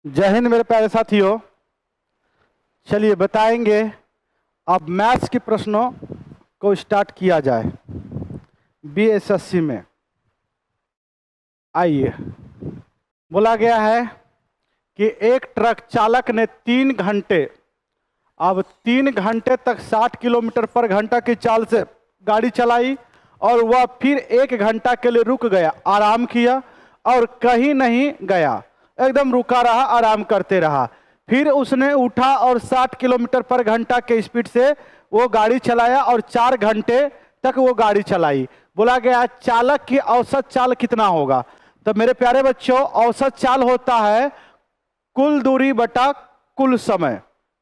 जय हिंद मेरे प्यारे साथियों। चलिए बताएंगे अब मैथ्स के प्रश्नों को स्टार्ट किया जाए बीएसएससी में। आइए, बोला गया है कि एक ट्रक चालक ने 3 घंटे, अब 3 घंटे तक 60 किलोमीटर पर घंटा की चाल से गाड़ी चलाई और वह फिर 1 घंटा के लिए रुक गया, आराम किया और कहीं नहीं गया, एकदम रुका रहा, आराम करते रहा। फिर उसने उठा और 60 किलोमीटर पर घंटा के स्पीड से वो गाड़ी चलाया और 4 घंटे तक वो गाड़ी चलाई। बोला गया चालक की औसत चाल कितना होगा। तो मेरे प्यारे बच्चों, औसत चाल होता है कुल दूरी बटा कुल समय,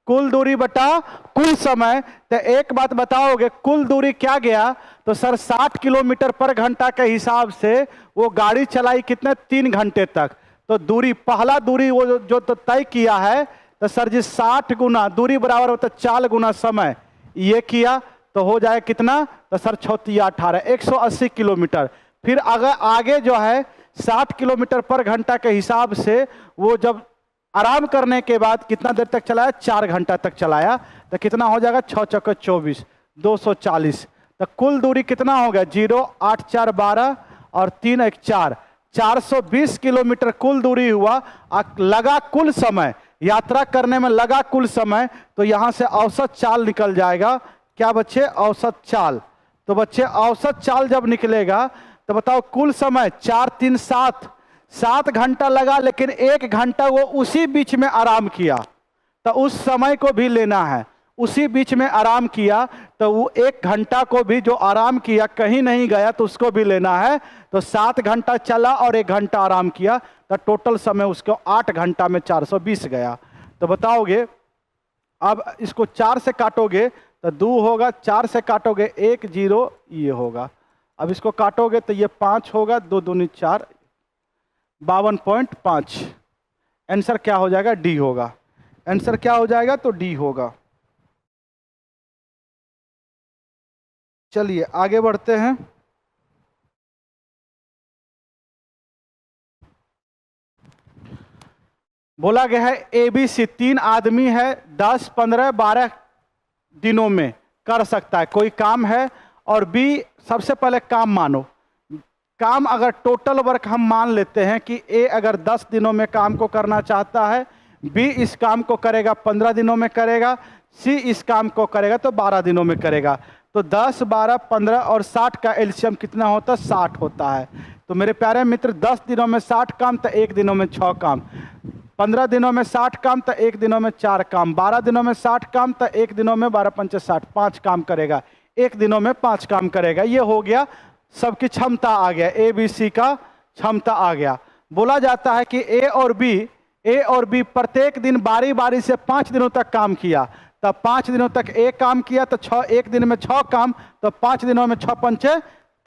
कुल दूरी बटा कुल समय। तो एक बात बताओगे, कुल दूरी क्या गया? तो सर 60 किलोमीटर पर घंटा के हिसाब से वो गाड़ी चलाई कितने? 3 घंटे तक। तो दूरी, पहला दूरी वो जो तो तय किया है, तो सर जी 60 गुना दूरी बराबर होता है 4 गुना समय, ये किया तो हो जाए कितना? तो सर 6×18 180 किलोमीटर। फिर अगर आगे जो है 60 किलोमीटर पर घंटा के हिसाब से वो जब आराम करने के बाद कितना देर तक चलाया? 4 घंटा तक चलाया। तो कितना हो जाएगा? 6 चौके 24, 240। तो कुल दूरी कितना हो गया? 0 8 4 12 और 3 1 4, 420 किलोमीटर कुल दूरी हुआ। लगा कुल समय, यात्रा करने में लगा कुल समय, तो यहां से औसत चाल निकल जाएगा। क्या बच्चे? औसत चाल। तो बच्चे औसत चाल जब निकलेगा तो बताओ कुल समय 4 3 7, 7 घंटा लगा, लेकिन 1 घंटा वो उसी बीच में आराम किया, तो उस समय को भी लेना है। उसी बीच में आराम किया तो वो 1 घंटा को भी जो आराम किया, कहीं नहीं गया, तो उसको भी लेना है। तो 7 घंटा चला और 1 घंटा आराम किया, तो टोटल समय उसको 8 घंटा में 420 गया। तो बताओगे, अब इसको 4 से काटोगे तो 2 होगा, 4 से काटोगे 1 0, ये होगा। अब इसको काटोगे तो ये 5 होगा, 2 दूनी 4, 52.5। आंसर क्या हो जाएगा? डी होगा। आंसर क्या हो जाएगा? तो डी होगा। चलिए आगे बढ़ते हैं। बोला गया है एबीसी 3 आदमी है, 10 15 12 दिनों में कर सकता है कोई काम है। और बी, सबसे पहले काम मानो, काम अगर टोटल वर्क हम मान लेते हैं कि ए अगर 10 दिनों में काम को करना चाहता है, बी इस काम को करेगा 15 दिनों में करेगा, सी इस काम को करेगा तो 12 दिनों में करेगा। तो 10 12 15 और 60 का एलसीएम कितना होता है? 60 होता है। तो मेरे प्यारे मित्र, 10 दिनों में 60 काम तो 1 दिनों में 6 काम, 15 दिनों में 60 काम तो 1 दिनों में 4 काम, 12 दिनों में 60 काम तो 1 दिनों में 12 पंचे 60, 5 काम करेगा, 1 दिनों में 5 काम करेगा। ये हो गया, सबकी क्षमता आ गया, ए बी सी का क्षमता आ गया। बोला जाता है कि ए और बी प्रत्येक दिन बारी बारी से 5 दिनों तक काम किया। तब 5 दिनों तक ए काम किया तो 6, 1 दिन में 6 काम, तो 5 दिनों में 6 पंचे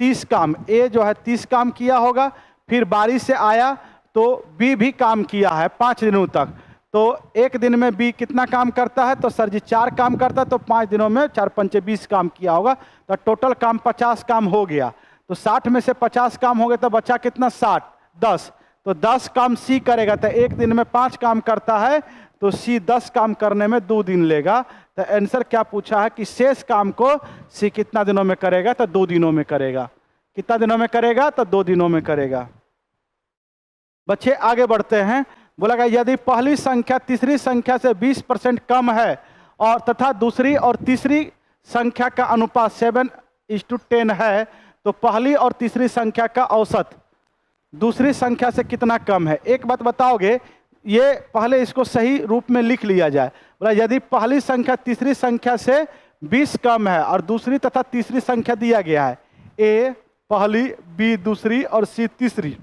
30 काम। ए जो है 30 काम किया होगा। फिर बारी से आया तो बी भी काम किया है 5 दिनों तक। तो 1 दिन में बी कितना काम करता है? तो सर जी 4 काम करता है, तो 5 दिनों में 4 पंचे 20 काम किया होगा। तो टोटल काम 50 काम हो गया। तो 60 में से 50 काम हो गए तो बचा कितना? 60, 10। तो 10 काम सी करेगा, तो 1 दिन में 5 काम करता है, तो सी 10 काम करने में 2 दिन लेगा। तो आंसर क्या पूछा है कि शेष काम को सी कितना दिनों में करेगा? तो 2 दिनों में करेगा। कितना दिनों में करेगा? तो 2 दिनों में करेगा। बच्चे आगे बढ़ते हैं। बोला गया यदि पहली संख्या तीसरी संख्या से 20% कम है और तथा दूसरी और तीसरी संख्या का अनुपात 7:10 है, तो पहली और तीसरी संख्या का औसत दूसरी संख्या से कितना कम है? एक बात बताओगे, ये पहले इसको सही रूप में लिख लिया जाए। बोला यदि पहली संख्या तीसरी संख्या से 20 कम है और दूसरी तथा तीसरी संख्या दिया गया है, ए पहली, बी दूसरी और सी तीसरी,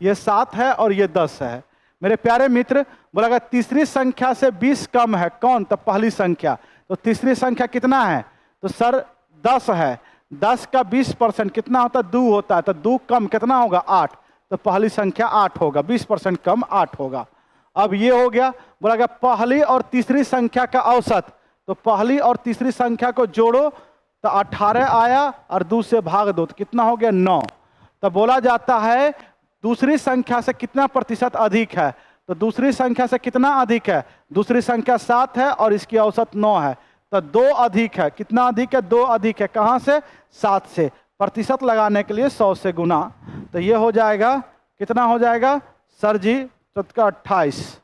ये 7 है और ये 10 है। मेरे प्यारे मित्र, बोला गया तीसरी संख्या से 20 कम है, कौन? तो पहली संख्या। तो तीसरी संख्या कितना है? तो सर 10 है, 10 का 20% कितना होता है? 2 होता है। तो 2 कम कितना होगा? 8। तो पहली संख्या 8 होगा, 20% कम 8 होगा। अब ये हो गया। बोला गया पहली और तीसरी संख्या का औसत, तो पहली और तीसरी संख्या को जोड़ो तो 18 आया और 2 से भाग दो तो कितना हो गया? 9। तो बोला जाता है दूसरी संख्या से कितना प्रतिशत अधिक है? तो दूसरी संख्या से कितना अधिक है? दूसरी संख्या 7 है और इसकी औसत 9 है, तो 2 अधिक है। कितना अधिक है? 2 अधिक है। कहाँ से? 7 से। प्रतिशत लगाने के लिए 100 से गुना, तो ये हो जाएगा, कितना हो जाएगा सर जी? 28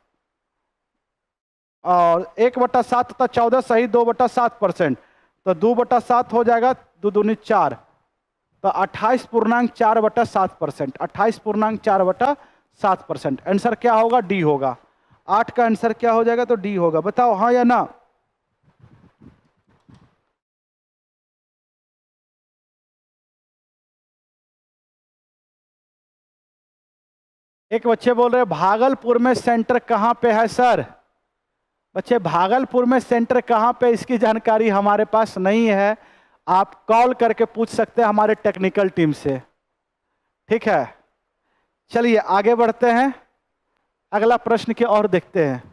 और 1/7 तथा 14 सही 2/7%, तो 2/7 हो जाएगा, 2 दूनी 4, तो 28.4/7%। 28.4/7%। आंसर क्या होगा? डी होगा। 8 का आंसर क्या हो जाएगा? तो डी होगा। बताओ हाँ या ना? एक बच्चे बोल रहे भागलपुर में सेंटर कहाँ पे है सर? बच्चे भागलपुर में सेंटर कहाँ पे, इसकी जानकारी हमारे पास नहीं है। आप कॉल करके पूछ सकते हैं हमारे टेक्निकल टीम से, ठीक है। चलिए आगे बढ़ते हैं, अगला प्रश्न की ओर देखते हैं।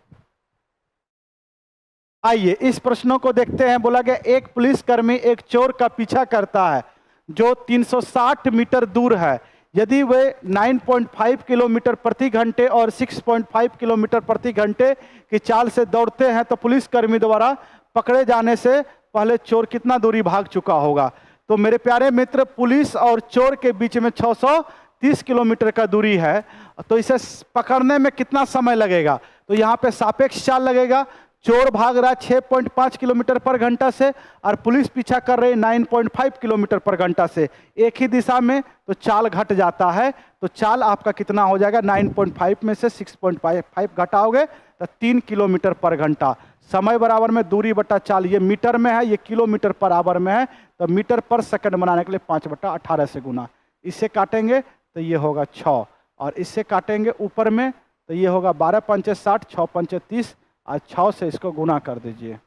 आइए इस प्रश्नों को देखते हैं। बोला गया एक पुलिसकर्मी एक चोर का पीछा करता है जो 360 मीटर दूर है। यदि वे 9.5 किलोमीटर प्रति घंटे और 6.5 किलोमीटर प्रति घंटे की चाल से दौड़ते हैं तो पुलिसकर्मी द्वारा पकड़े जाने से पहले चोर कितना दूरी भाग चुका होगा? तो मेरे प्यारे मित्र, पुलिस और चोर के बीच में 630 किलोमीटर का दूरी है, तो इसे पकड़ने में कितना समय लगेगा? तो यहाँ पे सापेक्ष चाल लगेगा। चोर भाग रहा है 6.5 किलोमीटर पर घंटा से और पुलिस पीछा कर रही है 9.5 किलोमीटर पर घंटा से, एक ही दिशा में, तो चाल घट जाता है। तो चाल आपका कितना हो जाएगा? 9.5 में से 6.5 घटाओगे तो 3 किलोमीटर पर घंटा। समय बराबर में दूरी बटा चाल, ये मीटर में है, ये किलोमीटर पर आवर में है, तो मीटर पर सेकंड बनाने के लिए 5/18 से गुना। इससे काटेंगे तो ये होगा 6, और इससे काटेंगे ऊपर में तो ये होगा 12 पंचे 60, 6 पंचे 30, और 6 से इसको गुना कर दीजिए।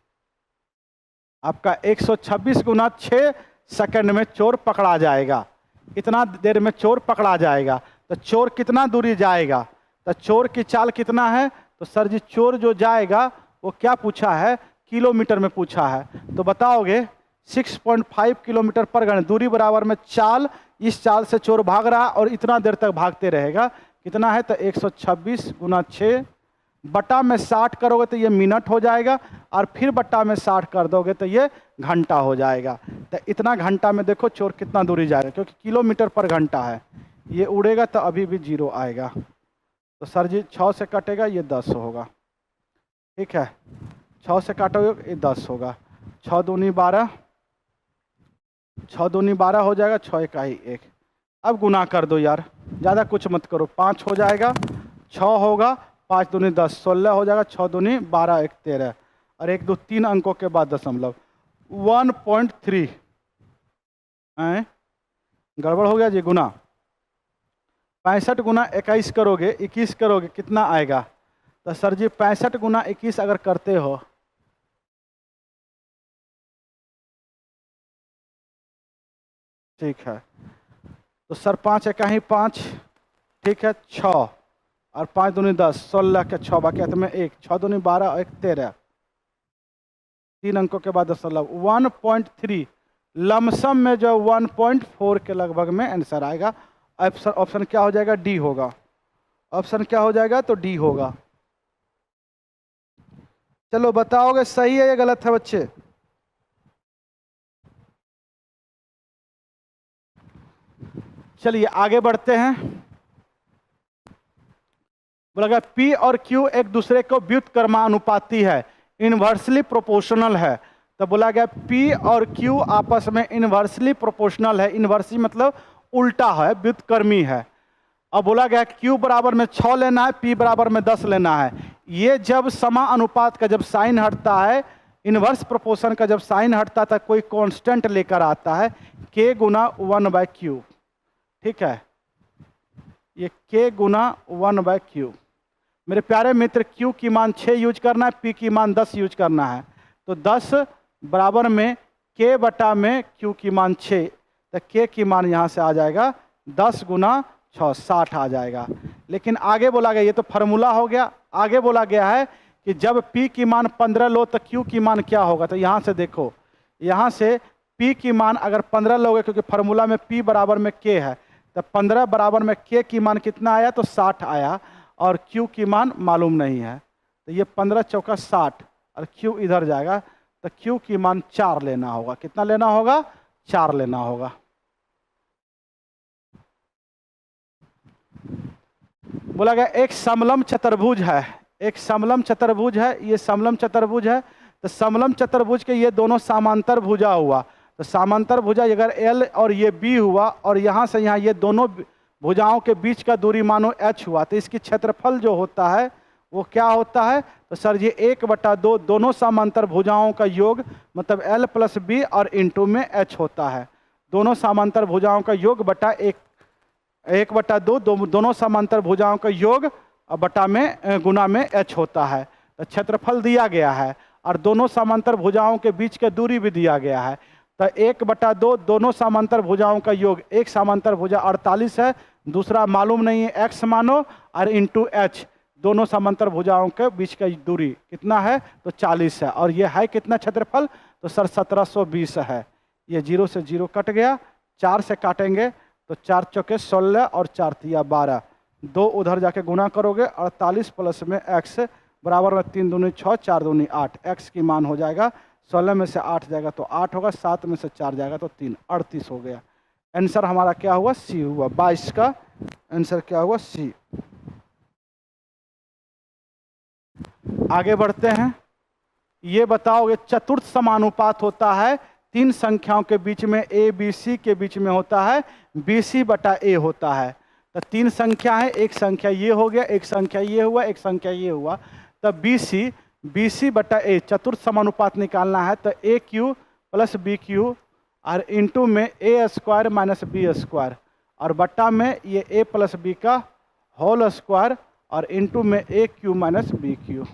आपका 126 गुना 6 सेकंड में चोर पकड़ा जाएगा। इतना देर में चोर पकड़ा जाएगा। तो चोर कितना दूरी जाएगा? तो चोर की चाल कितना है? तो सर जी चोर जो जाएगा वो क्या पूछा है? किलोमीटर में पूछा है। तो बताओगे 6.5 किलोमीटर पर घंटा, दूरी बराबर में चाल, इस चाल से चोर भाग रहा और इतना देर तक भागते रहेगा। कितना है? तो 126 गुना 6 बटा में 60 करोगे तो ये मिनट हो जाएगा, और फिर बटा में 60 कर दोगे तो ये घंटा हो जाएगा। तो इतना घंटा में देखो चोर कितना दूरी जाएगा, क्योंकि किलोमीटर पर घंटा है। ये उड़ेगा तो अभी भी 0 आएगा। तो सर जी 6 से कटेगा, ये 10 होगा, ठीक है। 6 से काटोगे ये 10 होगा। 6 दूनी 12, 6 दूनी 12 हो जाएगा, 6 इकाई 1। अब गुना कर दो यार, ज़्यादा कुछ मत करो। 5 हो जाएगा, 6 होगा, 5 दूनी 10, 16 हो जाएगा, 6 दूनी 12, 1 13, और 1 2 3 अंकों के बाद दशमलव 1.3। गड़बड़ हो गया जी। गुना 65 गुना 21 करोगे, 21 करोगे, कितना आएगा? तो सर जी 65 गुना 21 अगर करते हो, ठीक है, तो सर 5 इकाई 5, ठीक है, 6 और 5 दूनी 10, 16 के 6 बाकी में 1, 6 दूनी 12, 1 13, 3 अंकों के बाद दशमलव 1.3। लमसम में जो 1.4 के लगभग में आंसर आएगा। ऑप्शन क्या हो जाएगा? डी होगा। ऑप्शन क्या हो जाएगा? तो डी होगा। चलो बताओगे सही है या गलत है बच्चे? चलिए आगे बढ़ते हैं। बोला P और Q एक दूसरे को व्युत्क्रमानुपाती है, इनवर्सली प्रोपोर्शनल है। तो बोला गया P और Q आपस में इनवर्सली प्रोपोर्शनल है। इनवर्सली मतलब उल्टा है, व्युत्क्रमी है। अब बोला गया Q बराबर में 6 लेना है, P बराबर में 10 लेना है। ये जब समानुपात का जब साइन हटता है, इनवर्स प्रोपोर्शन का जब साइन हटता था, कोई कांस्टेंट लेकर आता है, K गुना 1/Q, ठीक है। ये K गुना 1/Q। मेरे प्यारे मित्र, Q की मान 6 यूज करना है, P की मान 10 यूज करना है। तो 10 बराबर में K बटा में Q की मान 6, तो K की मान यहाँ से आ जाएगा 10 गुना 6, 60 आ जाएगा। लेकिन आगे बोला गया, ये तो फार्मूला हो गया। आगे बोला गया है कि जब P की मान 15 लो तो Q की मान क्या होगा? तो यहाँ से देखो, यहाँ से P की मान अगर 15 लोगे, क्योंकि फार्मूला में P बराबर में K है, तो 15 बराबर में K की मान कितना आया? तो 60 आया। और Q की मान मालूम नहीं है। तो ये 15 चौका 60 और Q इधर जाएगा, तो Q की मान 4 लेना होगा। कितना लेना होगा? 4 लेना होगा। बोला गया एक समलम चतुर्भुज है, एक समलम चतुर्भुज है, ये समलम चतुर्भुज है। तो समलम चतुर्भुज के ये दोनों समांतर भुजा हुआ, तो समांतर भुजा अगर L और ये B हुआ और यहाँ से यहाँ ये दोनों भुजाओं के बीच का दूरी मानो H हुआ, तो इसकी क्षेत्रफल जो होता है वो क्या होता है? तो सर ये 1/2 दोनों समांतर भुजाओं का योग, मतलब L + B और इंटू में H होता है। दोनों समांतर भुजाओं का योग बटा 1/2 दोनों समांतर भुजाओं का योग और बटा में गुना में H होता है। तो क्षेत्रफल दिया गया है और दोनों समांतर भुजाओं के बीच का दूरी भी दिया गया है। तो 1/2 दोनों समांतर भुजाओं का योग, एक समांतर भुजा 48 है, दूसरा मालूम नहीं है x मानो, और इंटू H दोनों समांतर भुजाओं के बीच का दूरी कितना है? तो 40 है। और ये है कितना क्षेत्रफल? तो सर 1720 है। ये 0 से 0 कट गया, 4 से काटेंगे तो 4 चौके 16 और 4 तिया 12, 2 उधर जाके गुना करोगे 48 प्लस में x बराबर में 3 दूनी 6, 4 दूनी 8। x की मान हो जाएगा 16 में से 8 जाएगा तो 8 होगा, 7 में से 4 जाएगा तो 3, 38 हो गया। आंसर हमारा क्या हुआ? सी हुआ। 22 का आंसर क्या हुआ? सी। आगे बढ़ते हैं। ये बताओगे चतुर्थ समानुपात होता है 3 संख्याओं के बीच में, ए बी सी के बीच में होता है BC/A होता है। तो 3 संख्या है, एक संख्या ये हो गया, एक संख्या ये हुआ, एक संख्या ये हुआ। तब BC/A चतुर्थ समानुपात निकालना है। तो AQ + BQ और इंटू में A² - B² और बट्टा में ये A + B का होल स्क्वायर और इंटू में AQ - BQ।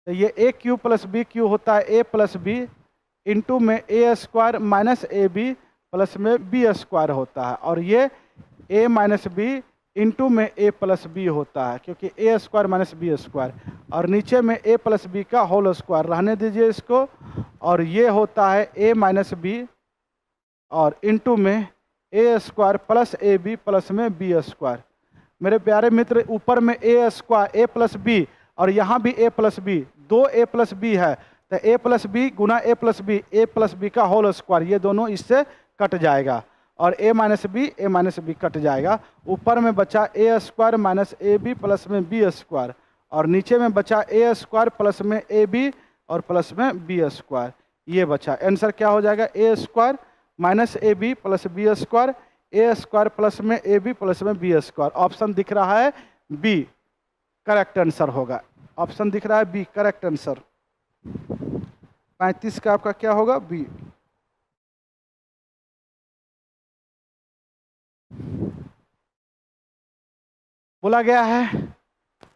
तो ये AQ + BQ होता है A + B इंटू में A² - AB प्लस में B² होता है, और ये A - B इंटू में A + B होता है, क्योंकि A² - B², और नीचे में A + B का होल स्क्वायर रहने दीजिए इसको। और ये होता है A - B और इंटू में A² + AB प्लस में B²। मेरे प्यारे मित्र, ऊपर में A² A + B और यहाँ भी A + B, 2 A + B है, तो A + B Guna A + B, A + B का होल स्क्वायर, ये दोनों इससे कट जाएगा और A - B कट जाएगा। ऊपर में बचा A² - AB प्लस में B² और नीचे में बचा A² प्लस में AB और प्लस में B²। ये बचा। आंसर क्या हो जाएगा? A² - AB plus B², A² plus में AB प्लस में B²। ऑप्शन दिख रहा है बी करेक्ट आंसर होगा। ऑप्शन दिख रहा है बी करेक्ट आंसर। 35 का आपका क्या होगा? बी। बोला गया है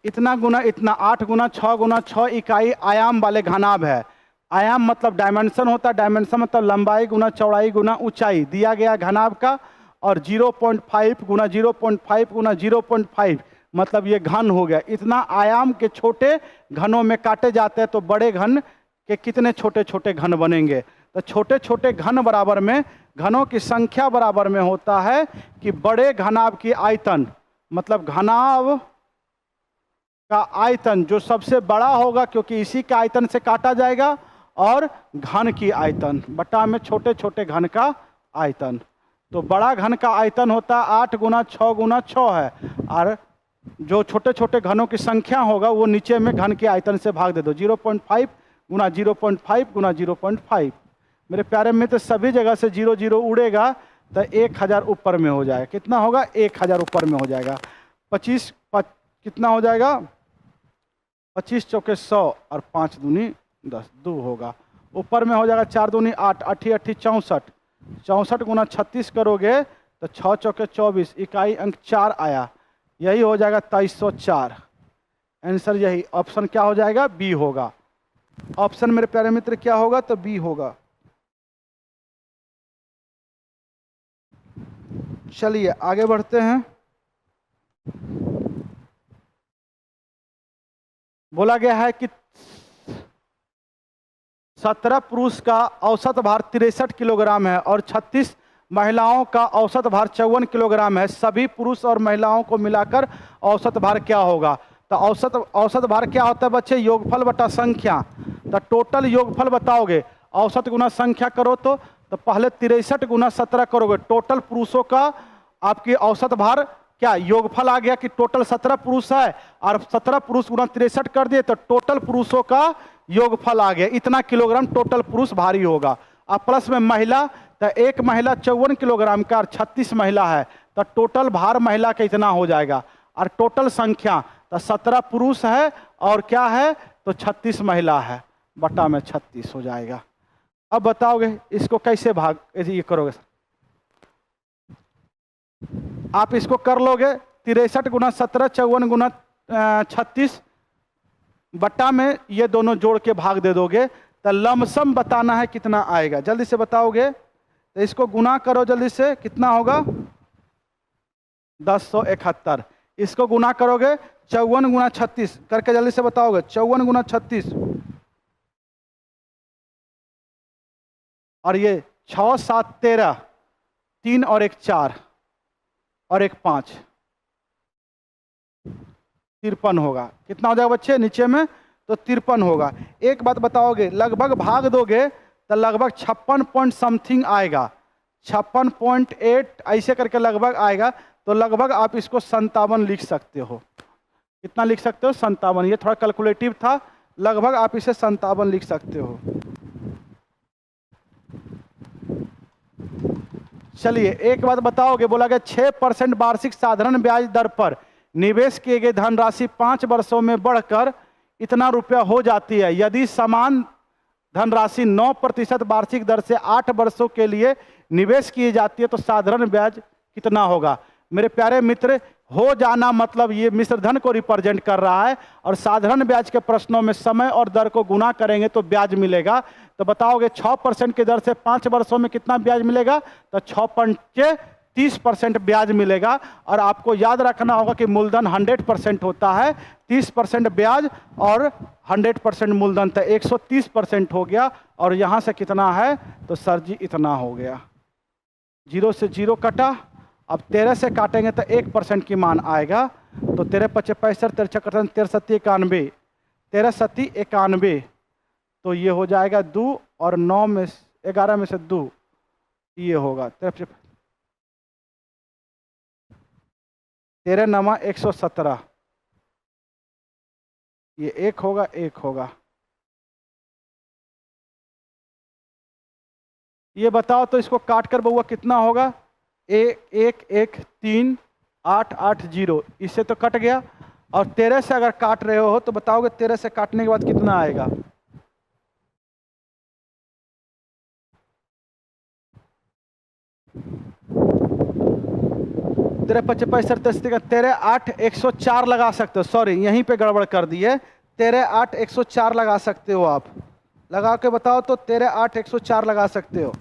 इतना गुना इतना 8 गुना 6 गुना 6 इकाई आयाम वाले घनाभ है। आयाम मतलब डायमेंशन होता है, डायमेंशन मतलब लंबाई गुना चौड़ाई गुना ऊंचाई दिया गया घनाभ का, और 0.5 गुना 0.5 गुना 0.5 मतलब ये घन हो गया। इतना आयाम के छोटे घनों में काटे जाते हैं तो बड़े घन के कितने छोटे छोटे घन बनेंगे? तो छोटे छोटे घन बराबर में घनों की संख्या बराबर में होता है कि बड़े घनाभ की आयतन, मतलब घनाभ का आयतन जो सबसे बड़ा होगा क्योंकि इसी के आयतन से काटा जाएगा, और घन की आयतन बटा में छोटे छोटे घन का आयतन। तो बड़ा घन का आयतन होता है 8 गुना 6 गुना 6 है, और जो छोटे छोटे घनों की संख्या होगा वो नीचे में घन के आयतन से भाग दे दो। 0.5 गुना 0.5 गुना 0.5। मेरे प्यारे मित्र, सभी जगह से 0 0 उड़ेगा तो 1000 ऊपर में हो जाएगा। कितना होगा? 1000 ऊपर में हो जाएगा। 25 कितना हो जाएगा? 25 चौके 100 और 5 दूनी 10, 2 होगा। ऊपर में हो जाएगा 4 दूनी 8, 8 8 64, 64 गुना 36 करोगे तो 6 चौके 24, इकाई अंक 4 आया, यही हो जाएगा 2304। आंसर यही ऑप्शन क्या हो जाएगा? बी होगा। ऑप्शन मेरे प्यारे मित्र क्या होगा? तो बी होगा। चलिए आगे बढ़ते हैं। बोला गया है कि 17 पुरुष का औसत भार 63 किलोग्राम है और 36 महिलाओं का औसत भार 54 किलोग्राम है, सभी पुरुष और महिलाओं को मिलाकर औसत भार क्या होगा? तो औसत भार क्या होता है बच्चे? योगफल बटा संख्या। तो टोटल योगफल बताओगे, औसत गुना संख्या करो तो पहले 63 गुना 17 करोगे, टोटल पुरुषों का आपकी औसत भार क्या योगफल आ गया कि टोटल 17 पुरुष है और 17 पुरुष गुना 63 कर दिए तो टोटल पुरुषों का योगफल आ गया, इतना किलोग्राम टोटल पुरुष भारी होगा। अब प्लस में महिला, तो एक महिला 54 किलोग्राम का और 36 महिला है तो टोटल भार महिला का इतना हो जाएगा। और टोटल संख्या तो 17 पुरुष है और क्या है तो 36 महिला है, बटा में 36 हो जाएगा। अब बताओगे इसको कैसे भाग ये करोगे? आप इसको कर लोगे 63 गुना 17 54 गुना 36 बट्टा में ये दोनों जोड़ के भाग दे दोगे तो लमसम बताना है कितना आएगा, जल्दी से बताओगे। तो इसको गुना करो जल्दी से, कितना होगा? 1071। इसको गुना करोगे 54 गुना 36 करके जल्दी से बताओगे, 54 गुना 36 और ये 6 7 13, 3 और 1 4 और 1 5, 53 होगा। कितना हो जाएगा बच्चे नीचे में? तो 53 होगा। एक बात बताओगे, लगभग भाग दोगे तो लगभग 56 पॉइंट समथिंग आएगा, 56.8 ऐसे करके लगभग आएगा। तो लगभग आप इसको 57 लिख सकते हो। कितना लिख सकते हो? 57। ये थोड़ा कैलकुलेटिव था, लगभग आप इसे 57 लिख सकते हो। चलिए एक बात बताओगे, बोला गया 6% वार्षिक साधारण ब्याज दर पर निवेश किए गए धनराशि 5 वर्षों में बढ़कर इतना रुपया हो जाती है। यदि समान धनराशि 9% वार्षिक दर से 8 वर्षों के लिए निवेश की जाती है तो साधारण ब्याज कितना होगा? मेरे प्यारे मित्र, हो जाना मतलब ये मिश्र धन को रिप्रेजेंट कर रहा है और साधारण ब्याज के प्रश्नों में समय और दर को गुना करेंगे तो ब्याज मिलेगा। तो बताओगे 6% की दर से 5 वर्षों में कितना ब्याज मिलेगा? तो 6 पंचे 30% ब्याज मिलेगा। और आपको याद रखना होगा कि मूलधन 100% होता है, 30% ब्याज और 100% मूलधन, तो 130% हो गया। और यहाँ से कितना है? तो सर जी इतना हो गया। 0 से 0 कटा, अब 13 से काटेंगे तो 1% की मान आएगा। तो 13 × 5 = 65, 13 × 7 = 91, 13 × 7 = 91। तो ये हो जाएगा 2 और 9 में 11 में से 2 ये होगा 13 9 117, ये 1 होगा 1 होगा। ये बताओ तो इसको काट कर बउआ कितना होगा? 1 1 1 3 8 8 0, इससे तो कट गया। और 13 से अगर काट रहे हो तो बताओगे 13 से काटने के बाद कितना आएगा? 13 × 5 = 35, 13 8 104 लगा सकते हो। सॉरी यहीं पे गड़बड़ कर दिए, 13 8 104 लगा सकते हो आप। लगा के बताओ तो 13 8 104 लगा सकते हो,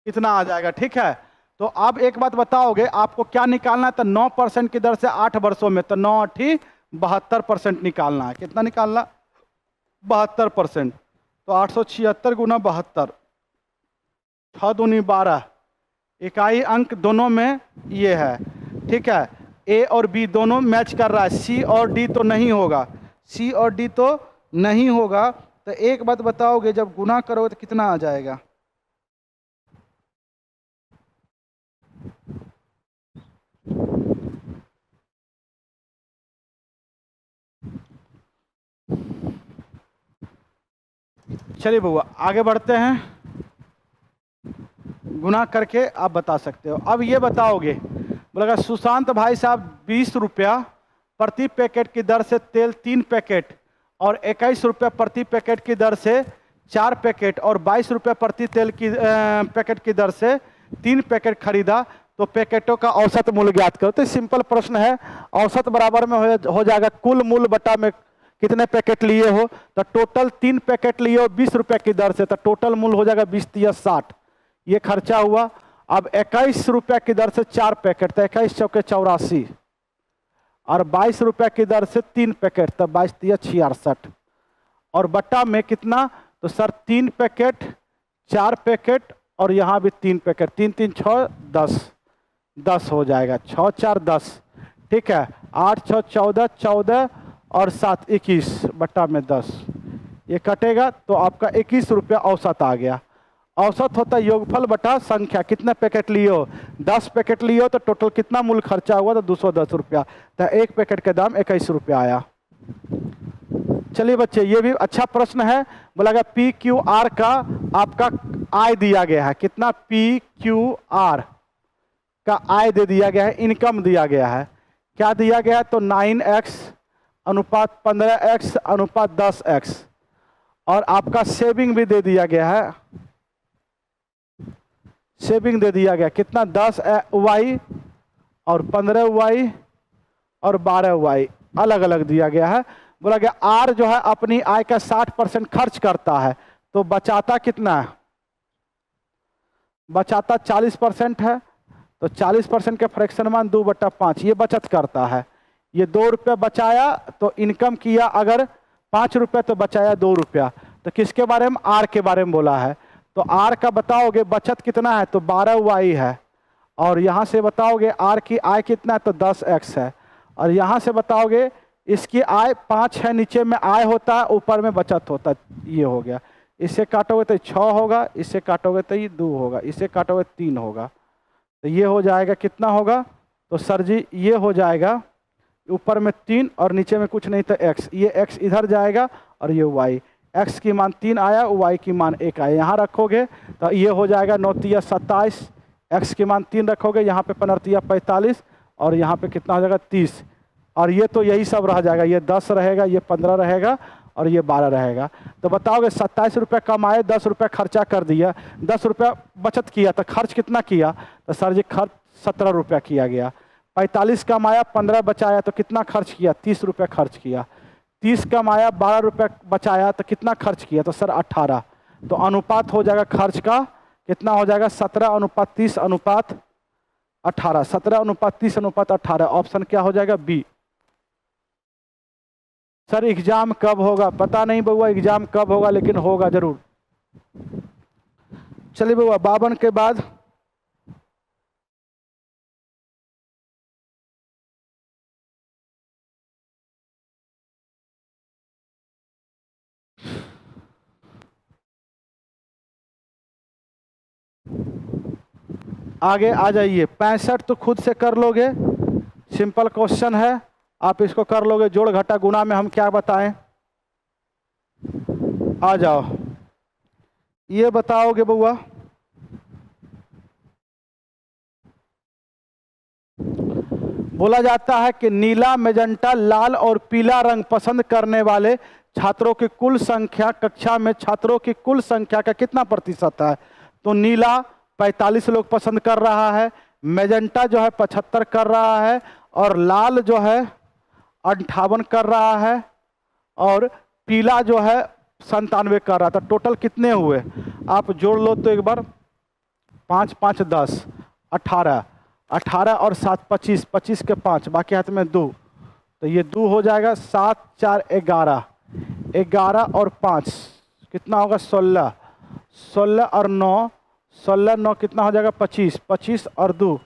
कितना आ जाएगा? ठीक है। तो अब एक बात बताओगे, आपको क्या निकालना है? तो 9% की दर से 8 वर्षों में, तो 9 8 72% निकालना है। कितना निकालना? 72%। तो 876 गुना 72, 6 दूनी 12, इकाई अंक दोनों में ये है। ठीक है, ए और बी दोनों मैच कर रहा है, सी और डी तो नहीं होगा, सी और डी तो नहीं होगा। तो एक बात बताओगे, जब गुना करोगे तो कितना आ जाएगा? चलिए बउआ आगे बढ़ते हैं, गुना करके आप बता सकते हो। अब ये बताओगे, बोलेगा सुशांत भाई साहब 20 रुपया प्रति पैकेट की दर से तेल 3 पैकेट और 21 रुपया प्रति पैकेट की दर से 4 पैकेट और 22 रुपया प्रति तेल की पैकेट की दर से 3 पैकेट खरीदा, तो पैकेटों का औसत मूल्य ज्ञात करो। तो सिंपल प्रश्न है, औसत बराबर में हो जाएगा कुल मूल्य बटा में कितने पैकेट लिए हो। तो टोटल 3 पैकेट लिए हो 20 रुपये की दर से, तो टोटल मूल्य हो जाएगा 20 × 60, ये खर्चा हुआ। अब 21 रुपये की दर से 4 पैकेट, तो 21 × 4 = 84 और 22 रुपये की दर से 3 पैकेट, तो 22 × 3 = 66 और बट्टा में कितना? तो सर 3 पैकेट 4 पैकेट और यहाँ भी 3 पैकेट, 3 3 6 10, 10 हो जाएगा, 6 4 10, ठीक है। 8 6 14, 14 और 7 21 बट्टा में 10, ये कटेगा तो आपका 21 रुपया औसत आ गया। औसत होता है योगफल बटा संख्या, कितने पैकेट लिए हो, 10 पैकेट लिए हो तो टोटल कितना मूल्य खर्चा हुआ, तो 210 रुपया, तो एक पैकेट का दाम 21 रुपया आया। चलिए बच्चे, ये भी अच्छा प्रश्न है। बोला पी क्यू आर का आपका आय दिया गया है, कितना पी क्यू आर का आय दे दिया गया है, इनकम दिया गया है। क्या दिया गया है, तो 9x अनुपात 15x अनुपात 10x, और आपका सेविंग भी दे दिया गया है, सेविंग दे दिया गया कितना 10y और 15y और 12y अलग अलग दिया गया है। बोला गया आर जो है अपनी आय का 60% खर्च करता है, तो बचाता कितना है, बचाता 40% है, तो 40% के फ्रैक्शन मान 2/5, ये बचत करता है। ये 2 रुपया बचाया तो इनकम किया, अगर 5 रुपया तो बचाया 2 रुपया। तो किसके बारे में, आर के बारे में बोला है। तो आर का बताओगे बचत कितना है, तो 12y है, और यहाँ से बताओगे आर की आय कितना है, तो 10x है, और यहाँ से बताओगे इसकी आय 5 है, नीचे में आय होता है, ऊपर में बचत होता है, ये हो गया। इससे काटोगे तो 6 होगा, इससे काटोगे तो ये 2 होगा, इससे काटोगे 3 होगा, तो ये हो जाएगा कितना होगा, तो सर जी ये हो जाएगा ऊपर में 3 और नीचे में कुछ नहीं तो x, ये x इधर जाएगा और ये y, x की मान 3 आया, y की मान 1 आया, यहाँ रखोगे तो ये हो जाएगा 9 तिया 27, x की मान 3 रखोगे, यहाँ पे 15 तिया 45, और यहाँ पे कितना हो जाएगा 30, और ये तो यही सब रह जाएगा, ये 10 रहेगा, ये 15 रहेगा और ये 12 रहेगा। तो बताओगे 27 रुपये कमाए, 10 रुपये खर्चा कर दिया, 10 रुपया बचत किया, तो खर्च कितना किया, तो सर जी खर्च 17 रुपया किया गया। 45 कमाया, 15 बचाया, तो कितना खर्च किया, 30 रुपया खर्च किया। 30 कमाया, 12 रुपया बचाया, तो कितना खर्च किया, तो सर 18। तो अनुपात हो जाएगा खर्च का कितना हो जाएगा, 17:30:18, 17:30:18, ऑप्शन क्या हो जाएगा, बी। सर एग्जाम कब होगा, पता नहीं बउआ एग्जाम कब होगा, लेकिन होगा जरूर। चलिए बउआ 52 के बाद आगे आ जाइए। 65 तो खुद से कर लोगे, सिंपल क्वेश्चन है, आप इसको कर लोगे, जोड़ घटा गुना में हम क्या बताएं, आ जाओ। ये बताओगे बउआ, बोला जाता है कि नीला, मैजेंटा, लाल और पीला रंग पसंद करने वाले छात्रों की कुल संख्या कक्षा में छात्रों की कुल संख्या का कितना प्रतिशत है। तो नीला 45 लोग पसंद कर रहा है, मैजेंटा जो है 75 कर रहा है, और लाल जो है 58 कर रहा है, और पीला जो है 97 कर रहा था। टोटल कितने हुए, आप जोड़ लो तो एक बार, 5 5 10, 18, 18 और 7 25, 25 के 5, बाकी हाथ में 2, तो ये 2 हो जाएगा, 7 4 11, 11 और 5 कितना होगा, 16, 16 और 9, 16 9 कितना हो जाएगा, 25, 25 और 2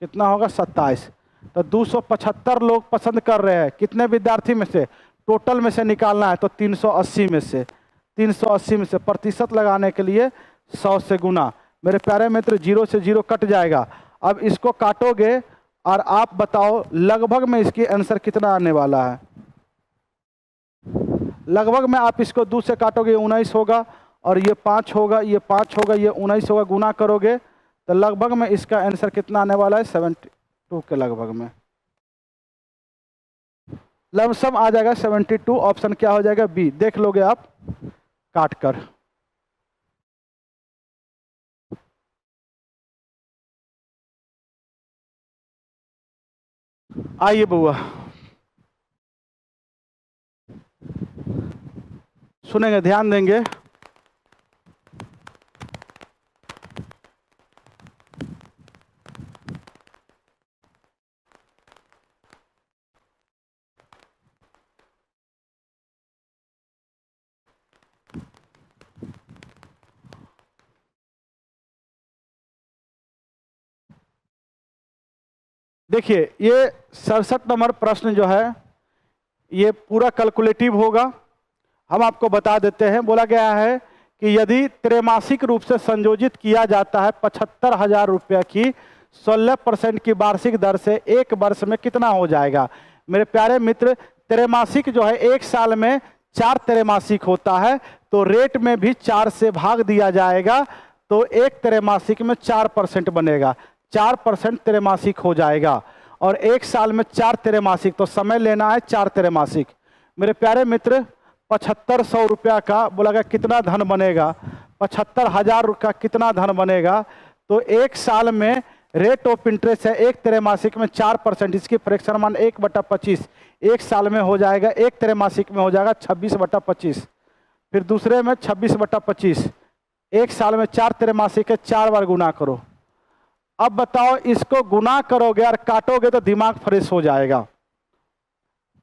कितना होगा, 27। तो 275 लोग पसंद कर रहे हैं, कितने विद्यार्थी में से, टोटल में से निकालना है, तो 380 में से, 380 में से प्रतिशत लगाने के लिए 100 से गुना। मेरे प्यारे मित्र 0 से 0 कट जाएगा। अब इसको काटोगे और आप बताओ लगभग में इसकी आंसर कितना आने वाला है। लगभग में आप इसको 2 से काटोगे 19 होगा, और ये 5 होगा, ये 5 होगा, ये 19 होगा, गुना करोगे तो लगभग में इसका आंसर कितना आने वाला है, 72 के लगभग में लमसम आ जाएगा 72। ऑप्शन क्या हो जाएगा, बी। देख लोगे आप काट कर। आइए बुआ, सुनेंगे, ध्यान देंगे। देखिए ये 67 नंबर प्रश्न जो है ये पूरा कैलकुलेटिव होगा। हम आपको बता देते हैं, बोला गया है कि यदि त्रैमासिक रूप से संयोजित किया जाता है 75,000 रुपये की 16% की वार्षिक दर से एक वर्ष में कितना हो जाएगा। मेरे प्यारे मित्र, त्रैमासिक जो है एक साल में 4 त्रैमासिक होता है, तो रेट में भी 4 से भाग दिया जाएगा, तो एक त्रैमासिक में 4% बनेगा, 4% त्रैमासिक हो जाएगा। और एक साल में 4 त्रैमासिक, तो समय लेना है 4 त्रैमासिक। मेरे प्यारे मित्र, 7500 रुपया का बोला गया कितना धन बनेगा, 75,000 का कितना धन बनेगा, तो एक साल में रेट ऑफ इंटरेस्ट है एक त्रैमासिक में 4%, इसकी फ्रैक्शन मान 1/25, एक साल में हो जाएगा, एक त्रैमासिक में हो जाएगा 26/25, फिर दूसरे में 26/25, एक साल में 4 त्रैमासिक है, 4 बार गुना करो। अब बताओ इसको गुना करोगे और काटोगे तो दिमाग फ्रेश हो जाएगा।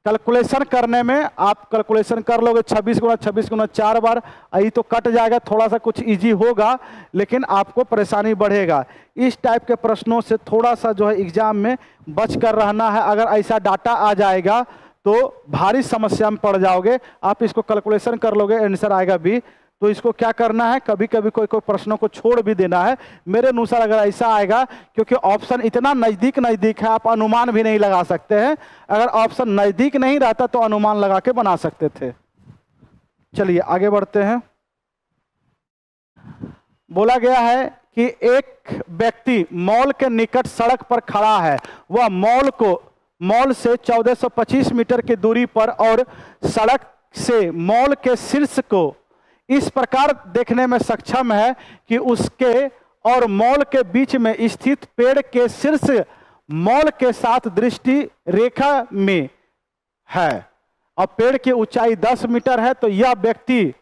कैलकुलेशन करने में आप कैलकुलेशन कर लोगे 26 गुना 4 बार, यही तो कट जाएगा, थोड़ा सा कुछ इजी होगा लेकिन आपको परेशानी बढ़ेगा। इस टाइप के प्रश्नों से थोड़ा सा जो है एग्जाम में बच कर रहना है। अगर ऐसा डाटा आ जाएगा तो भारी समस्या में पड़ जाओगे। आप इसको कैलकुलेशन कर लोगे, आंसर आएगा भी। तो इसको क्या करना है, कभी कभी कोई प्रश्नों को छोड़ भी देना है। मेरे अनुसार अगर ऐसा आएगा, क्योंकि ऑप्शन इतना नज़दीक है, आप अनुमान भी नहीं लगा सकते हैं। अगर ऑप्शन नज़दीक नहीं रहता तो अनुमान लगा के बना सकते थे। चलिए आगे बढ़ते हैं। बोला गया है कि एक व्यक्ति मॉल के निकट सड़क पर खड़ा है, वह मॉल से 1425 मीटर की दूरी पर और सड़क से मॉल के शीर्ष को इस प्रकार देखने में सक्षम है कि उसके और मॉल के बीच में स्थित पेड़ के शीर्ष मॉल के साथ दृष्टि रेखा में है और पेड़ की ऊंचाई 10 मीटर है, तो यह व्यक्ति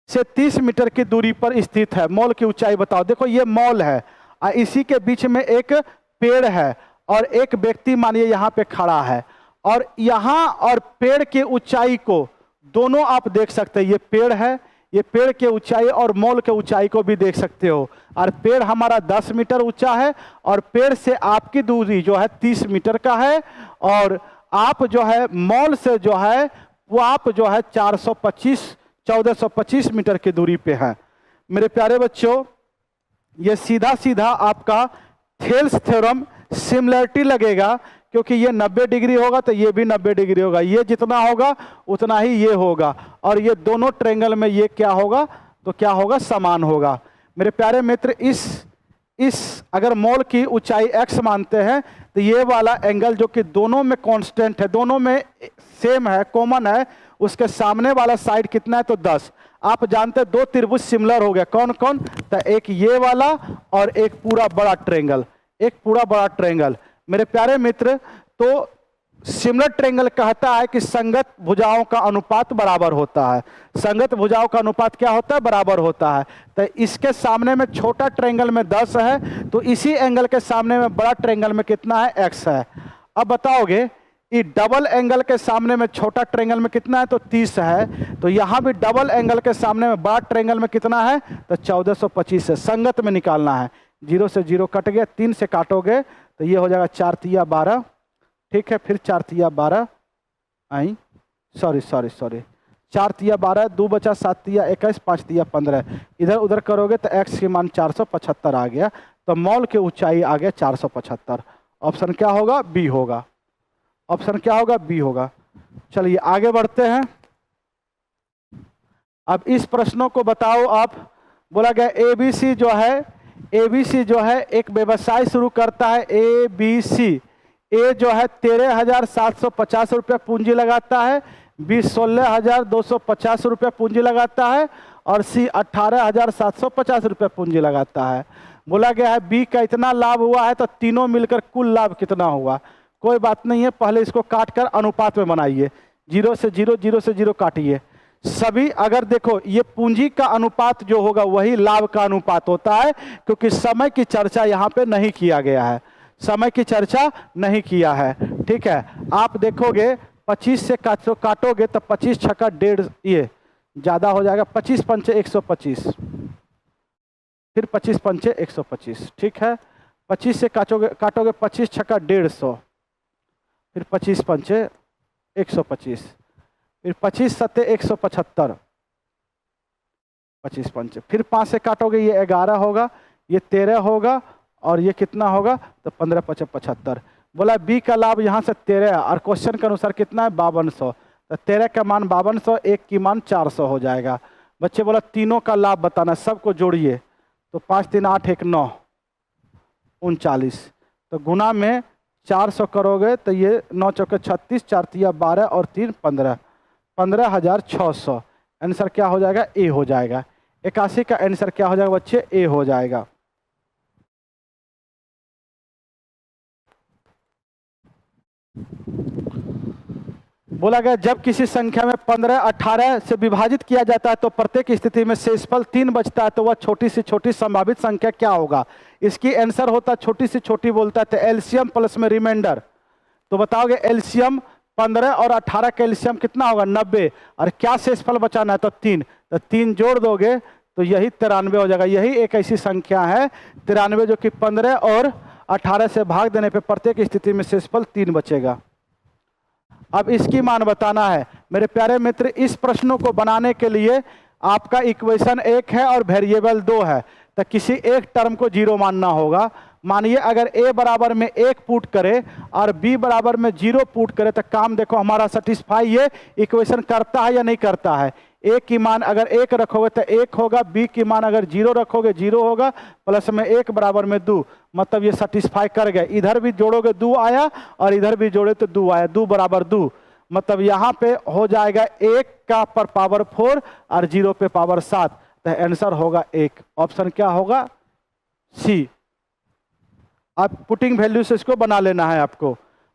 से 30 मीटर की दूरी पर स्थित है। मॉल की ऊंचाई बताओ। देखो ये मॉल है और इसी के बीच में एक पेड़ है और एक व्यक्ति मानिए यहाँ पे खड़ा है, और यहाँ और पेड़ की ऊंचाई को दोनों आप देख सकते हैं। ये पेड़ है, ये पेड़ के ऊंचाई और मॉल के ऊंचाई को भी देख सकते हो। और पेड़ हमारा 10 मीटर ऊंचा है और पेड़ से आपकी दूरी जो है 30 मीटर का है, और आप जो है मॉल से जो है वो आप जो है 1425 मीटर की दूरी पे है। मेरे प्यारे बच्चों, ये सीधा सीधा आपका थेल्स थ्योरम सिमिलरिटी लगेगा, क्योंकि ये 90 डिग्री होगा तो ये भी 90 डिग्री होगा, ये जितना होगा उतना ही ये होगा, और ये दोनों ट्रायंगल में ये क्या होगा, तो क्या होगा, समान होगा। मेरे प्यारे मित्र, इस अगर मॉल की ऊंचाई x मानते हैं तो ये वाला एंगल जो कि दोनों में कांस्टेंट है, दोनों में सेम है, कॉमन है, उसके सामने वाला साइड कितना है, तो 10। आप जानते हैं दो त्रिभुज सिमिलर हो गया, कौन कौन, तो एक ये वाला और एक पूरा बड़ा ट्रायंगल, एक पूरा बड़ा ट्रायंगल। मेरे प्यारे मित्र, तो सिमिलर ट्रायंगल कहता है कि संगत भुजाओं का अनुपात बराबर होता है। संगत भुजाओं का अनुपात क्या होता है, बराबर होता है। तो इसके सामने में छोटा ट्रायंगल में 10 है, तो इसी एंगल के सामने में बड़ा ट्रायंगल में कितना है, x है। अब बताओगे ये डबल एंगल के सामने में छोटा ट्रायंगल में कितना है, तो 30 है। तो यहाँ भी डबल एंगल के सामने में बड़ा ट्रायंगल में कितना है, तो 1425 है। संगत में निकालना है, 0 से 0 कट गया, 3 से काटोगे तो ये हो जाएगा 4 तिया 12, ठीक है। फिर 4 तिया 12 आई, सॉरी 4 तिया 12, 2 बचा 7 तिया 21, 5 तिया 15, इधर उधर करोगे तो x के मान 475 आ गया। तो मॉल की ऊंचाई आ गया 475। ऑप्शन क्या होगा, बी होगा। ऑप्शन क्या होगा, बी होगा। चलिए आगे बढ़ते हैं। अब इस प्रश्नों को बताओ आप। बोला गया एबीसी जो है एक व्यवसाय शुरू करता है। एबीसी, ए जो है 13,750 रुपये पूंजी लगाता है, बी 16,250 रुपये पूंजी लगाता है और सी 18,750 रुपये पूंजी लगाता है। बोला गया है बी का इतना लाभ हुआ है, तो तीनों मिलकर कुल लाभ कितना हुआ। कोई बात नहीं है, पहले इसको काटकर अनुपात में बनाइए। 0 से 0 काटिए सभी। अगर देखो ये पूंजी का अनुपात जो होगा वही लाभ का अनुपात होता है, क्योंकि समय की चर्चा यहाँ पे नहीं किया गया है, समय की चर्चा नहीं किया है, ठीक है। आप देखोगे 25 से काटोगे तो 25 छक्का 1.5, ये ज़्यादा हो जाएगा, 25 पंचे 125, फिर 25 पंचे 125, ठीक है। 25 से काटोगे 25 छक्का 150, फिर 25 पंचे 125, फिर 25 सत्ते 175, 25 पंचे, फिर 5 से काटोगे ये 11 होगा, ये 13 होगा, और ये कितना होगा तो 15 पचे 75। बोला बी का लाभ यहाँ से 13 और क्वेश्चन के अनुसार कितना है 5200, तो 13 का मान 5200, एक की मान 400 हो जाएगा। बच्चे बोला तीनों का लाभ बताना, सबको जोड़िए, तो 5 3 8 1 9 39, तो गुना में 400 करोगे तो ये 9 चौके 36, 4 तिया 12 और 3 15, 15,600। आंसर क्या हो जाएगा ए हो जाएगा। 81 का आंसर क्या हो जाएगा बच्चे ए हो जाएगा। बोला गया जब किसी संख्या में 15 18 से विभाजित किया जाता है तो प्रत्येक स्थिति में शेषफल 3 बचता है, तो वह छोटी से छोटी संभावित संख्या क्या होगा। इसकी आंसर होता छोटी से छोटी बोलता है तो एलसीएम प्लस में रिमाइंडर। तो बताओगे एलसीएम 15 और 18 का एलसीएम कितना होगा 90, और क्या शेषफल बचाना है तो 3, तो 3 जोड़ दोगे तो यही 93 हो जाएगा। यही एक ऐसी संख्या है 93 जो कि 15 और 18 से भाग देने पे प्रत्येक स्थिति में शेषफल 3 बचेगा। अब इसकी मान बताना है मेरे प्यारे मित्र। इस प्रश्नों को बनाने के लिए आपका इक्वेशन 1 है और वेरिएबल 2 है, तो किसी एक टर्म को 0 मानना होगा। मानिए अगर a बराबर में 1 पुट करे और b बराबर में 0 पुट करे तो काम देखो हमारा सेटिस्फाई ये इक्वेशन करता है या नहीं करता है। a की मान अगर 1 रखोगे तो 1 होगा, b की मान अगर 0 रखोगे 0 होगा, प्लस में 1 बराबर में 2, मतलब ये सेटिस्फाई कर गए। इधर भी जोड़ोगे 2 आया और इधर भी जोड़े तो 2 आया, 2 बराबर 2, मतलब यहाँ पे हो जाएगा 1 का पर पावर 4 और 0 पे पावर 7, तो आंसर होगा 1। ऑप्शन क्या होगा सी। आप पुटिंग वैल्यू से इसको बना लेना है आपको।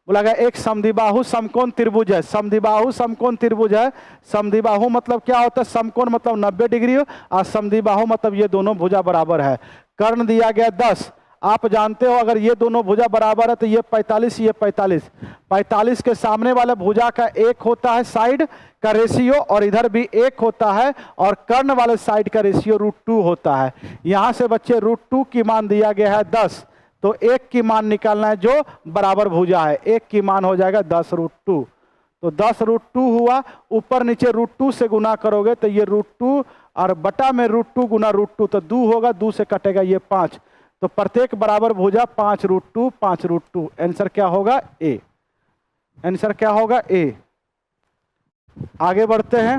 बोला गया एक समद्विबाहु समकोण त्रिभुज है। समद्विबाहु समकोण त्रिभुज है। समद्विबाहु मतलब क्या होता है, समकोण मतलब 90 डिग्री और समद्विबाहु मतलब ये दोनों भुजा बराबर है। कर्ण दिया गया 10। आप जानते हो अगर ये दोनों भुजा बराबर है तो ये 45 ये 45, 45 के सामने वाले भुजा का 1 होता है साइड का रेशियो और इधर भी 1 होता है, और कर्ण वाले साइड का रेशियो √2 होता है। यहाँ से बच्चे √2 की मान दिया गया है 10, तो 1 की मान निकालना है जो बराबर भुजा है। 1 की मान हो जाएगा 10√2, तो 10√2 हुआ। ऊपर नीचे √2 से गुना करोगे तो ये √2 और बटा में √2 गुना √2 तो 2 होगा, 2 से कटेगा ये 5, तो प्रत्येक बराबर भुजा 5√2 5√2। आंसर क्या होगा ए। आंसर क्या होगा ए। आगे बढ़ते हैं।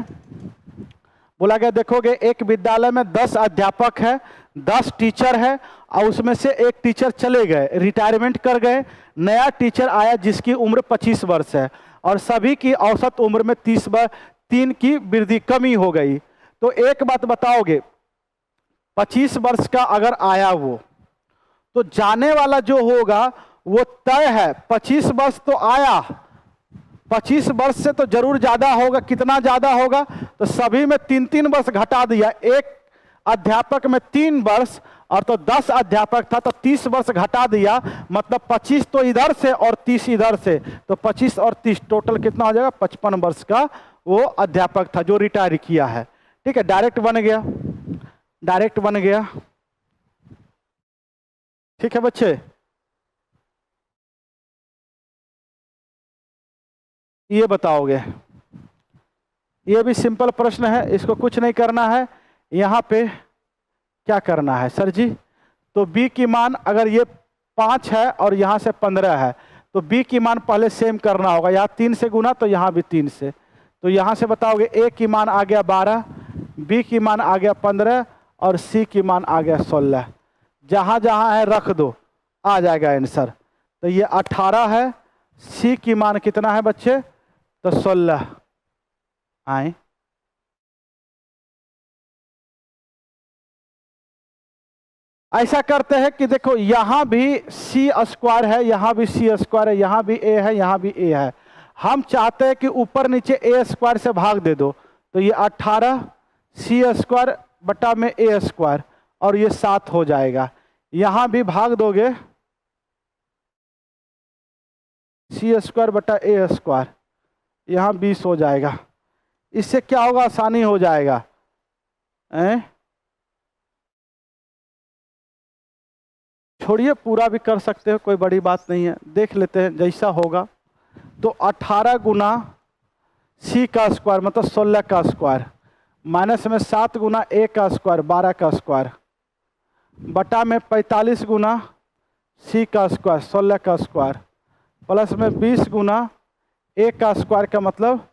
बोला गया देखोगे एक विद्यालय में 10 अध्यापक है, 10 टीचर है और उसमें से एक टीचर चले गए, रिटायरमेंट कर गए। नया टीचर आया जिसकी उम्र 25 वर्ष है और सभी की औसत उम्र में 3 की वृद्धि कमी हो गई। तो एक बात बताओगे 25 वर्ष का अगर आया वो, तो जाने वाला जो होगा वो तय है। 25 वर्ष तो आया, 25 वर्ष से तो जरूर ज्यादा होगा। कितना ज्यादा होगा तो सभी में 3 वर्ष घटा दिया। एक अध्यापक में 3 वर्ष और तो 10 अध्यापक था तो 30 वर्ष घटा दिया, मतलब 25 तो इधर से और 30 इधर से, तो 25 और 30 टोटल कितना हो जाएगा 55 वर्ष का वो अध्यापक था जो रिटायर किया है। ठीक है, डायरेक्ट बन गया, डायरेक्ट बन गया। ठीक है बच्चे, ये बताओगे, ये भी सिंपल प्रश्न है, इसको कुछ नहीं करना है। यहाँ पे क्या करना है सर जी, तो b की मान अगर ये 5 है और यहाँ से 15 है तो b की मान पहले सेम करना होगा। यहाँ 3 से गुना तो यहाँ भी 3 से, तो यहाँ से बताओगे a की मान आ गया 12, b की मान आ गया 15 और c की मान आ गया 16। जहाँ जहाँ है रख दो, आ जाएगा आंसर। तो ये 18 है, c की मान कितना है बच्चे तो 16 आए। ऐसा करते हैं कि देखो यहाँ भी सी स्क्वायर है, यहाँ भी सी स्क्वायर है, यहाँ भी ए है, यहाँ भी ए है। हम चाहते हैं कि ऊपर नीचे ए स्क्वायर से भाग दे दो, तो ये 18 सी स्क्वायर बटा में ए स्क्वायर और ये 7 हो जाएगा। यहाँ भी भाग दोगे सी स्क्वायर बटा ए स्क्वायर, यहाँ 20 हो जाएगा। इससे क्या होगा, आसानी हो जाएगा। छोड़िए, पूरा भी कर सकते हो, कोई बड़ी बात नहीं है, देख लेते हैं जैसा होगा। तो 18 गुना सी का स्क्वायर मतलब 16 का स्क्वायर, माइनस में 7 गुना ए का स्क्वायर 12 का स्क्वायर, बटा में 45 गुना सी का स्क्वायर 16 का स्क्वायर, प्लस में 20 गुना ए का स्क्वायर का मतलब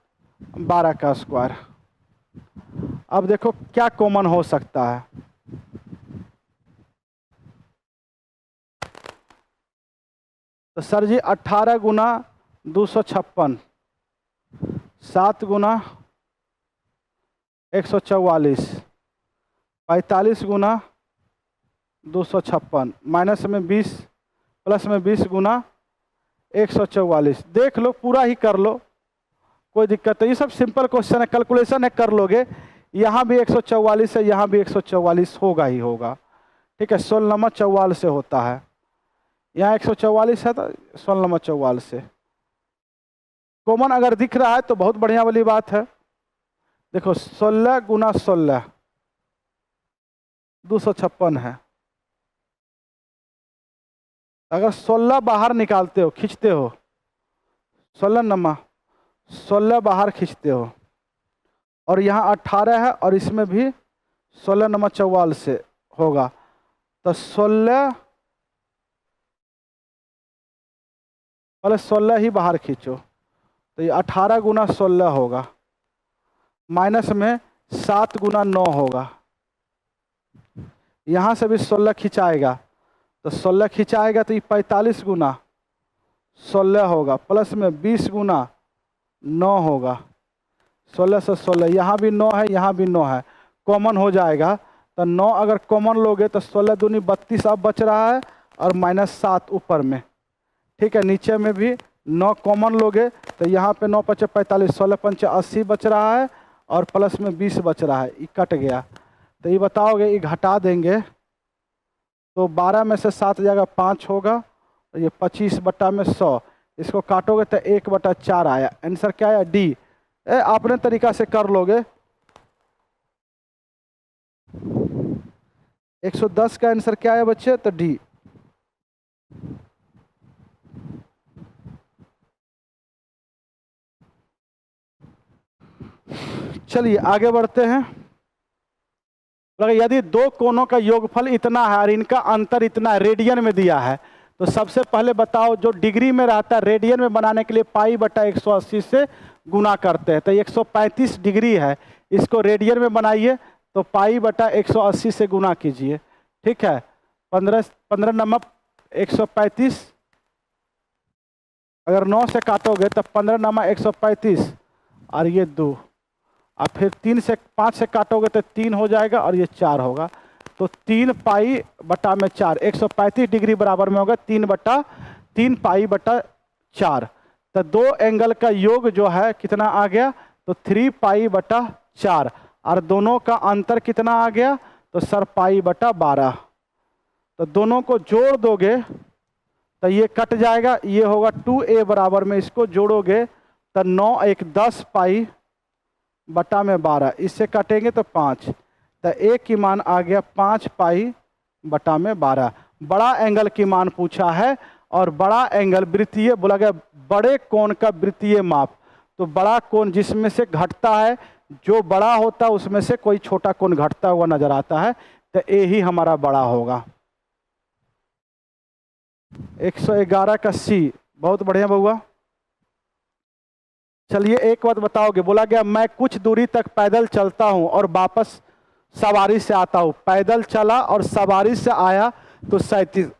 12 का स्क्वायर। अब देखो क्या कॉमन हो सकता है। तो सर जी 18 गुना 256, 7 गुना 144, 45 गुना 256, माइनस में 20 प्लस में 20 गुना 144। देख लो, पूरा ही कर लो, कोई दिक्कत नहीं, ये सब सिंपल क्वेश्चन है, कैलकुलेशन है, कर लोगे। यहाँ भी 144 है, यहाँ भी 144 होगा ही होगा, ठीक है। 16 नंबर 44 से होता है, यहाँ 144 है तो 16 नंबर 44 से कॉमन अगर दिख रहा है तो बहुत बढ़िया वाली बात है। देखो 16 गुना 16 256 है। अगर 16 बाहर निकालते हो, खींचते हो, 16 नंबर 16 बाहर खींचते हो, और यहाँ 18 है और इसमें भी 16 नंबर 44 से होगा, तो 16 पहले 16 ही बाहर खींचो, तो ये 18 गुना 16 होगा, माइनस में 7 गुना 9 होगा। यहाँ से भी 16 खिंचाएगा, तो 16 खिंचाएगा तो ये 45 गुना 16 होगा, प्लस में 20 गुना 9 होगा, 16 से 16, यहाँ भी 9 है, यहाँ भी 9 है, कॉमन हो जाएगा। तो 9 अगर कॉमन लोगे तो 16 दूनी 32 अब बच रहा है, और माइनस 7 ऊपर में, ठीक है। नीचे में भी 9 कॉमन लोगे तो यहाँ पे 9 पचे 45, 16 पंचे 80 बच रहा है, और प्लस में 20 बच रहा है, ये कट गया। तो ये बताओगे, ये घटा देंगे तो 12 में से 7 जाएगा 5 होगा, और ये 25 बटा में 100, इसको काटोगे तो 1/4 आया। आंसर क्या आया? डी। अपने तरीका से कर लोगे। 110 का आंसर क्या है बच्चे? तो डी। चलिए आगे बढ़ते हैं। यदि दो कोनों का योगफल इतना है और इनका अंतर इतना रेडियन में दिया है, तो सबसे पहले बताओ जो डिग्री में रहता है, रेडियन में बनाने के लिए पाई बटा 180 से गुना करते हैं। तो 135 डिग्री है, इसको रेडियन में बनाइए तो पाई बटा 180 से गुना कीजिए, ठीक है। 15 नंबर 135, अगर 9 से काटोगे तो 15 नंबर 135 और ये 2, और फिर 3 से 5 से काटोगे तो 3 हो जाएगा और ये 4 होगा। तो 3 पाई बटा में 4, 135 डिग्री बराबर में होगा 3 पाई बटा 4। तो दो एंगल का योग जो है कितना आ गया? तो 3 पाई बटा 4, और दोनों का अंतर कितना आ गया? तो सर पाई बटा 12। तो दोनों को जोड़ दोगे तो ये कट जाएगा, ये होगा 2a बराबर में, इसको जोड़ोगे तो 9 1 10 पाई बटा में 12, इससे काटेंगे तो 5, तो a की मान आ गया 5 पाई बटा में 12। बड़ा एंगल की मान पूछा है, और बड़ा एंगल वृत्तीय बोला गया, बड़े कोण का वृत्तीय माप। तो बड़ा कोण जिसमें से घटता है, जो बड़ा होता है उसमें से कोई छोटा कोण घटता हुआ नजर आता है, तो a ही हमारा बड़ा होगा। 111 का सी, बहुत बढ़िया बउआ। चलिए एक बात बताओगे, बोला गया मैं कुछ दूरी तक पैदल चलता हूं और वापस सवारी से आता हूं। पैदल चला और सवारी से आया तो 37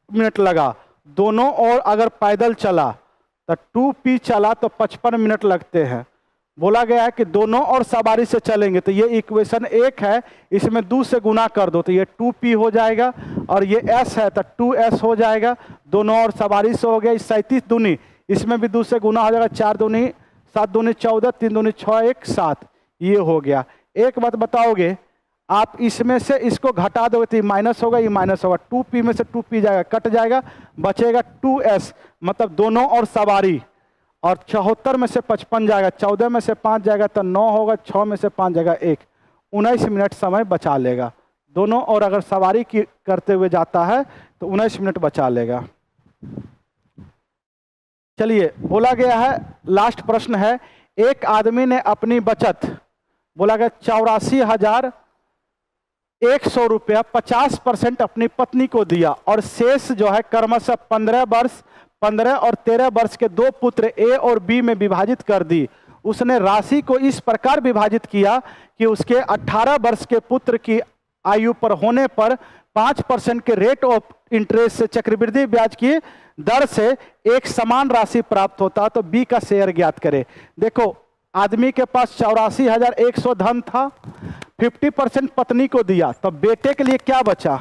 मिनट लगा। दोनों और अगर पैदल चला तो 2p चला तो 55 मिनट लगते हैं। बोला गया है कि दोनों और सवारी से चलेंगे, तो ये इक्वेशन 1 है, इसमें 2 से गुना कर दो तो ये 2p हो जाएगा, और ये s है तो 2s हो जाएगा। दोनों और सवारी से हो गया 37 दूनी, इसमें भी 2 से गुना हो जाएगा, 4 दूनी 7 दूनी 14, 3 दूनी 6 1 7, ये हो गया। एक बात बताओगे, आप इसमें से इसको घटा दोगे तो ये माइनस होगा, ये माइनस होगा, 2p में से 2p जाएगा, कट जाएगा, बचेगा 2s, मतलब दोनों और सवारी, और 74 में से 55 जाएगा, 14 में से 5 जाएगा तो 9 होगा, 6 में से 5 जाएगा 1, 19 मिनट समय बचा लेगा। दोनों, और अगर सवारी की करते हुए जाता है तो 19 मिनट बचा लेगा। चलिए, बोला गया है, लास्ट प्रश्न है, एक आदमी ने अपनी बचत, बोला गया 84,100 रुपया 50% अपनी पत्नी को दिया और शेष जो है क्रमशः 15 और 13 वर्ष के दो पुत्र ए और बी में विभाजित कर दी। उसने राशि को इस प्रकार विभाजित किया कि उसके 18 वर्ष के पुत्र की आयु पर होने पर 5% के रेट ऑफ इंटरेस्ट से चक्रवृद्धि ब्याज की दर से एक समान राशि प्राप्त होता, तो बी का शेयर ज्ञात करें। देखो, आदमी के पास 84,100 धन था, 50% पत्नी को दिया, तो बेटे के लिए क्या बचा?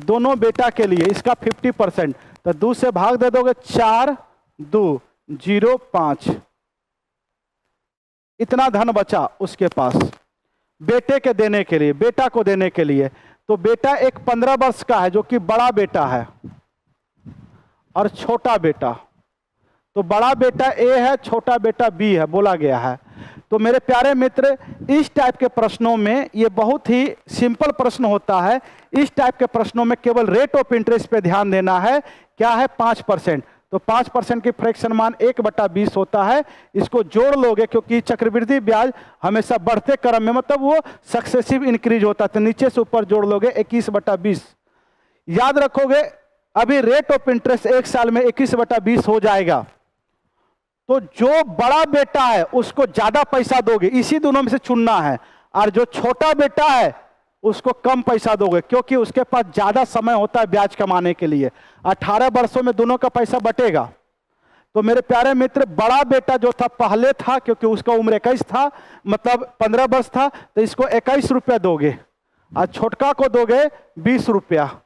दोनों बेटा के लिए इसका 50%, तो 2 से भाग दे दोगे, 4 2 0 5, इतना धन बचा उसके पास बेटे के देने के लिए, बेटा को देने के लिए। तो बेटा एक 15 वर्ष का है जो कि बड़ा बेटा है, और छोटा बेटा, तो बड़ा बेटा ए है, छोटा बेटा बी है, बोला गया है। तो मेरे प्यारे मित्र, इस टाइप के प्रश्नों में, ये बहुत ही सिंपल प्रश्न होता है, इस टाइप के प्रश्नों में केवल रेट ऑफ इंटरेस्ट पे ध्यान देना है। क्या है? 5%। तो 5% की फ्रैक्शन मान 1/20 होता है। इसको जोड़ लोगे, क्योंकि चक्रवृद्धि ब्याज हमेशा बढ़ते क्रम में, मतलब वो सक्सेसिव इंक्रीज होता है, तो नीचे से ऊपर जोड़ लोगे 21/20। याद रखोगे, अभी रेट ऑफ इंटरेस्ट 1 साल में 21/20 हो जाएगा, तो जो बड़ा बेटा है उसको ज्यादा पैसा दोगे, इसी दोनों में से चुनना है, और जो छोटा बेटा है उसको कम पैसा दोगे, क्योंकि उसके पास ज्यादा समय होता है ब्याज कमाने के लिए। 18 वर्षों में दोनों का पैसा बटेगा। तो मेरे प्यारे मित्र, बड़ा बेटा जो था पहले था, क्योंकि उसका उम्र 21 था, मतलब 15 वर्ष था, तो इसको 21 रुपया दोगे, और छोटका को दोगे 20 रुपया।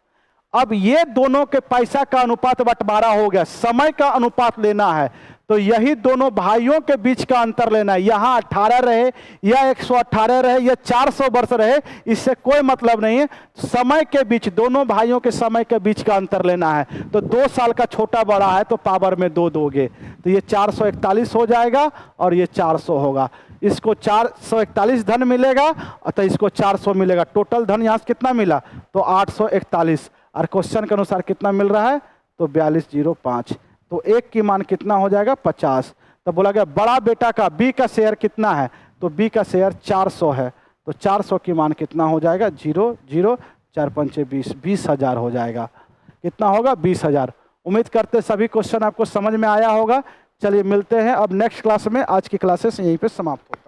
अब ये दोनों के पैसा का अनुपात बंटवारा हो गया, समय का अनुपात लेना है, तो यही दोनों भाइयों के बीच का अंतर लेना है। यहाँ 18 रहे या 118 रहे या 400 वर्ष रहे, इससे कोई मतलब नहीं है, समय के बीच, दोनों भाइयों के समय के बीच का अंतर लेना है। तो 2 साल का छोटा बड़ा है तो पावर में 2 दोगे, तो ये 441 हो जाएगा और ये 400 होगा। इसको 441 धन मिलेगा, तो इसको 400 मिलेगा। टोटल धन यहाँ से कितना मिला? तो 841, और क्वेश्चन के अनुसार कितना मिल रहा है? तो 4205। तो एक की मान कितना हो जाएगा? 50। तो बोला गया बड़ा बेटा का, बी का शेयर कितना है? तो बी का शेयर 400 है, तो 400 की मान कितना हो जाएगा? 0 0 4 5 20, 20,000 हो जाएगा। कितना होगा? 20,000। उम्मीद करते सभी क्वेश्चन आपको समझ में आया होगा। चलिए मिलते हैं अब नेक्स्ट क्लास में। आज की क्लासेस यहीं पे समाप्त हो।